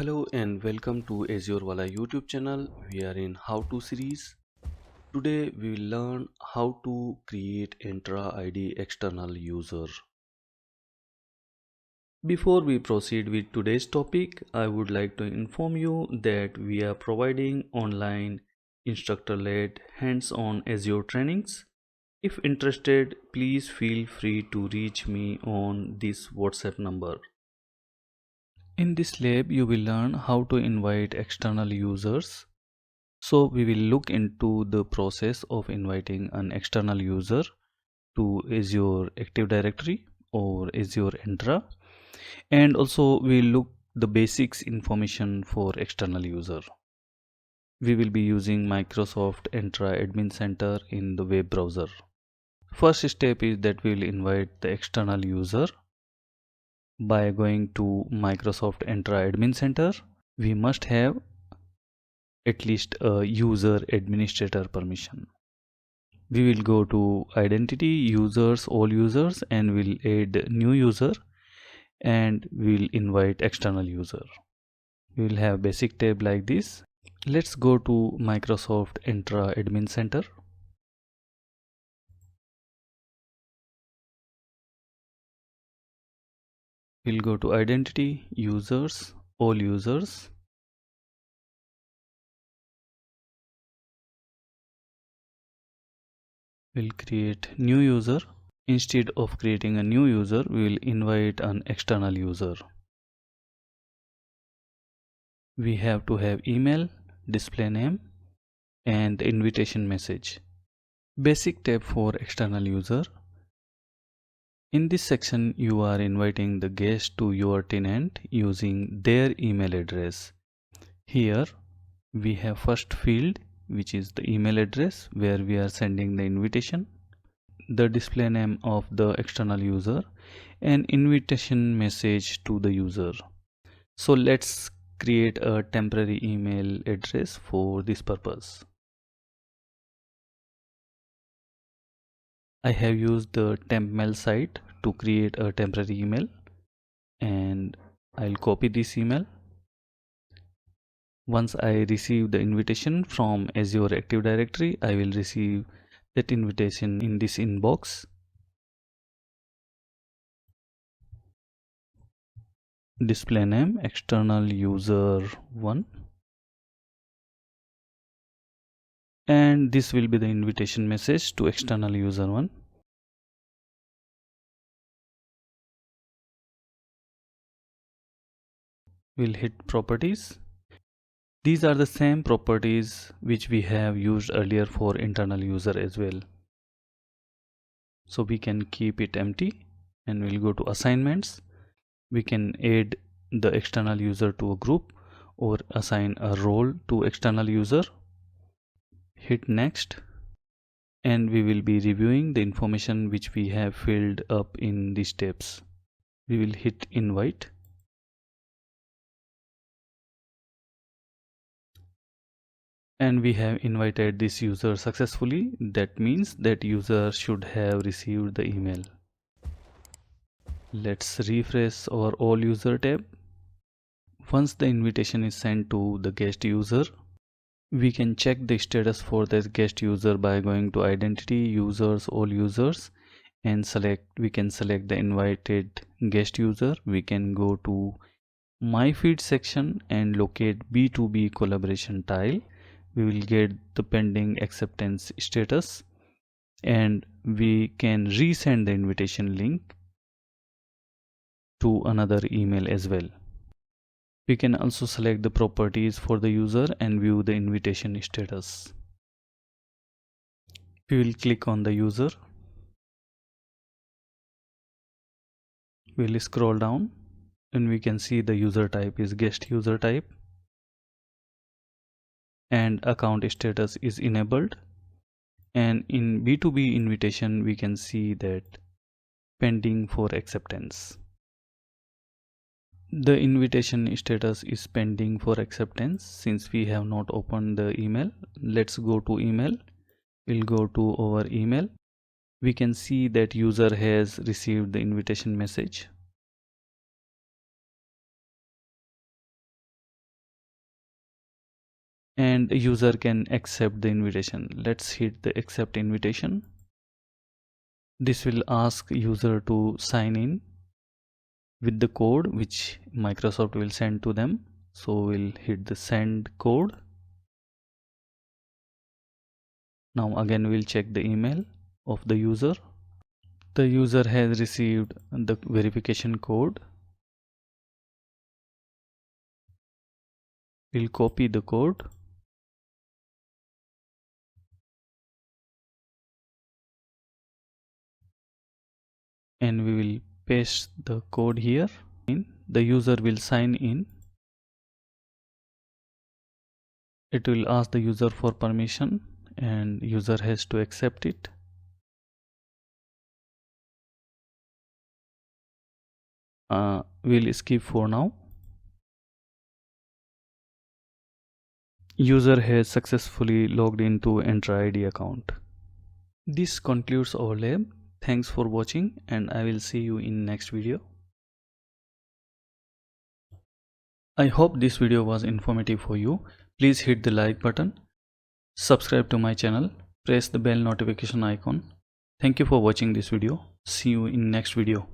Hello and welcome to Azurewala YouTube channel. We are in how to series. Today we will learn how to create Entra ID external user. Before we proceed with today's topic, I would like to inform you that we are providing online instructor-led hands-on Azure trainings. If interested, please feel free to reach me on this WhatsApp number. In this lab, you will learn how to invite external users. So we will look into the process of inviting an external user to Azure Active Directory or Azure Entra, and also we will look the basics information for external user. We will be using Microsoft Entra Admin Center in the web browser. First step is that we will invite the external user. By going to Microsoft Entra Admin Center, we must have at least a user administrator permission. We will go to identity, users, all users, and we'll add new user and we'll invite external user. We will have basic tab like this. Let's go to Microsoft Entra Admin Center. We'll go to identity, users, all users. We'll create new user. Instead of creating a new user, we will invite an external user. We have to have email, display name, and the invitation message. Basic tab for external user. In this section, you are inviting the guest to your tenant using their email address. Here we have first field, which is the email address where we are sending the invitation, the display name of the external user, and invitation message to the user. So let's create a temporary email address for this purpose. I have used the temp mail site to create a temporary email, and I'll copy this email. Once I receive the invitation from Azure Active Directory, I will receive that invitation in this inbox. Display name external user 1, and this will be the invitation message to external user 1. We'll hit properties. These are the same properties which we have used earlier for internal user as well. So we can keep it empty and we'll go to assignments. We can add the external user to a group or assign a role to external user. Hit next, and we will be reviewing the information which we have filled up in these steps. We will hit invite. And we have invited this user successfully. That means that user should have received the email. Let's refresh our all user tab. Once the invitation is sent to the guest user, we can check the status for that guest user by going to identity, users, all users, and we can select the invited guest user. We can go to my feed section and locate B2B collaboration tile. We will get the pending acceptance status, and we can resend the invitation link to another email as well. We can also select the properties for the user and view the invitation status. We will click on the user. We'll scroll down and we can see the user type is guest user type, and account status is enabled. And in B2B invitation, we can see that pending for acceptance. The invitation status is pending for acceptance since we have not opened the email. Let's go to email. We'll go to our email. We can see that user has received the invitation message. and user can accept the invitation. Let's hit the accept invitation. This will ask user to sign in with the code which Microsoft will send to them. So we'll hit the send code. Now again we'll check the email of the user. The user has received the verification code. We'll copy the code and we will paste the code here. The user will sign in. It will ask the user for permission and user has to accept it. We'll skip for now. User has successfully logged into Entra ID account. This concludes our lab. Thanks for watching and I will see you in next video. I hope this video was informative for you. Please hit the like button, subscribe to my channel, press the bell notification icon. Thank you for watching this video. See you in next video.